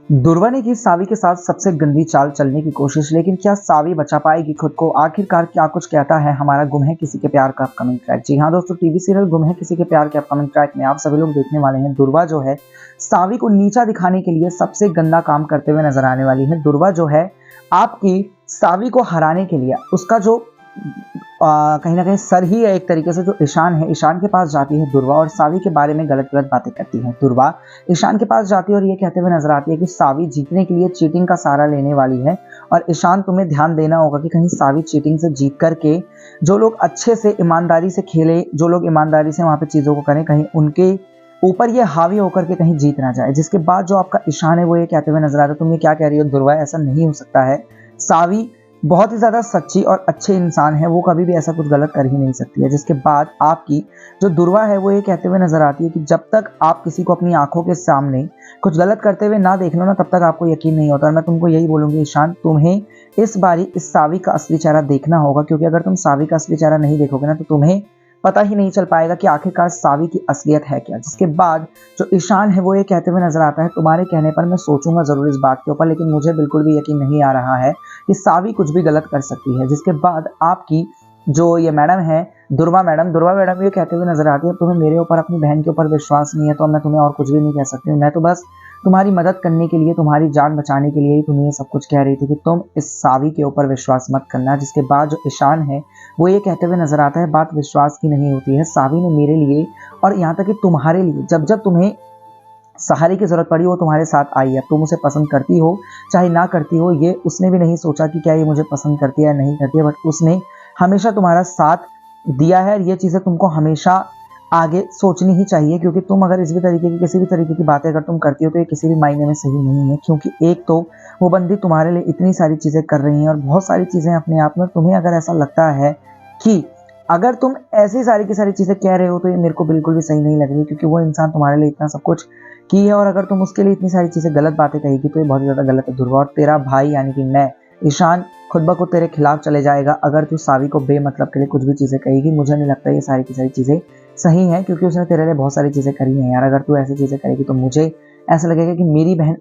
दुर्वा ने की सावी के साथ सबसे गंदी चाल चलने की कोशिश, लेकिन क्या सावी बचा पाएगी खुद को? आखिरकार क्या कुछ कहता है हमारा गुम है किसी के प्यार का अपकमिंग ट्रैक। जी हाँ दोस्तों, टीवी सीरियल गुम है किसी के प्यार के अपकमिंग ट्रैक में आप सभी लोग देखने वाले हैं दुर्वा जो है सावी को नीचा दिखाने के लिए सबसे गंदा काम करते हुए नजर आने वाली है। दुर्वा जो है आपकी सावी को हराने के लिए उसका जो कहीं ना कहीं सर ही है एक तरीके से, जो ईशान है, ईशान के पास जाती है दुर्वा और सावी के बारे में गलत गलत बातें करती है। दुर्वा ईशान के पास जाती है और ये कहते हुए नजर आती है कि सावी जीतने के लिए चीटिंग का सहारा लेने वाली है और ईशान तुम्हें ध्यान देना होगा कि कहीं सावी चीटिंग से जीत करके जो लोग अच्छे से ईमानदारी से खेले, जो लोग ईमानदारी से वहां पे चीजों को करें, कहीं उनके ऊपर ये हावी होकर के कहीं जीत ना जाए। जिसके बाद जो आपका ईशान है वो ये कहते हुए नजर आता है, तुम ये क्या कह रही हो दुर्वा, ऐसा नहीं हो सकता है। सावी बहुत ही ज्यादा सच्ची और अच्छे इंसान है, वो कभी भी ऐसा कुछ गलत कर ही नहीं सकती है। जिसके बाद आपकी जो दुर्वा है वो ये कहते हुए नजर आती है कि जब तक आप किसी को अपनी आंखों के सामने कुछ गलत करते हुए ना देख लो ना, तब तक आपको यकीन नहीं होता। और मैं तुमको यही बोलूंगी ईशान, तुम्हें इस बारी इस सावी का असली चेहरा देखना होगा, क्योंकि अगर तुम सावी का असली चेहरा नहीं देखोगे ना तो तुम्हें पता ही नहीं चल पाएगा कि आखिरकार सावी की असलियत है क्या। जिसके बाद जो ईशान है वो ये कहते हुए नजर आता है, तुम्हारे कहने पर मैं सोचूंगा जरूर इस बात के ऊपर, लेकिन मुझे बिल्कुल भी यकीन नहीं आ रहा है कि सावी कुछ भी गलत कर सकती है। जिसके बाद आपकी जो ये मैडम है दुर्वा मैडम ये कहते हुए नजर आती है, तुम्हें मेरे ऊपर अपनी बहन के ऊपर विश्वास नहीं है तो मैं तुम्हें और कुछ भी नहीं कह सकती हूँ। मैं तो बस तुम्हारी मदद करने के लिए, तुम्हारी जान बचाने के लिए ही तुम्हें ये सब कुछ कह रही थी कि तुम इस सावी के ऊपर विश्वास मत करना। जिसके बाद जो ईशान है वो ये कहते हुए नजर आता है, बात विश्वास की नहीं होती है, सावी ने मेरे लिए और यहाँ तक कि तुम्हारे लिए जब जब तुम्हें सहारे की जरूरत पड़ी वो तुम्हारे साथ आई है। तुम उसे पसंद करती हो चाहे ना करती हो, ये उसने भी नहीं सोचा कि क्या ये मुझे पसंद करती है या नहीं करती है, बट उसने हमेशा तुम्हारा साथ दिया है। और ये चीजें तुमको हमेशा आगे सोचनी ही चाहिए, क्योंकि तुम अगर इस भी तरीके की किसी भी तरीके की बातें अगर तुम करती हो तो ये किसी भी मायने में सही नहीं है। क्योंकि एक तो वो बंदी तुम्हारे लिए इतनी सारी चीजें कर रही है और बहुत सारी चीजें अपने आप में, तुम्हें अगर ऐसा लगता है कि अगर तुम ऐसी सारी की सारी चीजें कह रहे हो तो ये मेरे को बिल्कुल भी सही नहीं लग रही, क्योंकि वो इंसान तुम्हारे लिए इतना सब कुछ की है और अगर तुम उसके लिए इतनी सारी चीजें गलत बातें कहेगी तो ये बहुत ज्यादा गलत है दुर्वा। और तेरा भाई यानी कि मैं ईशान खुद ब खुद तेरे खिलाफ चले जाएगा अगर तू सावी को बेमतलब के लिए कुछ भी चीजें कहेगी। मुझे नहीं लगता ये सारी की सारी चीजें सही है, क्योंकि उसने तेरे लिए बहुत सारी चीजें करी हैं यार। अगर तू ऐसी चीजें करेगी तो मुझे ऐसा लगेगा कि मेरी बहन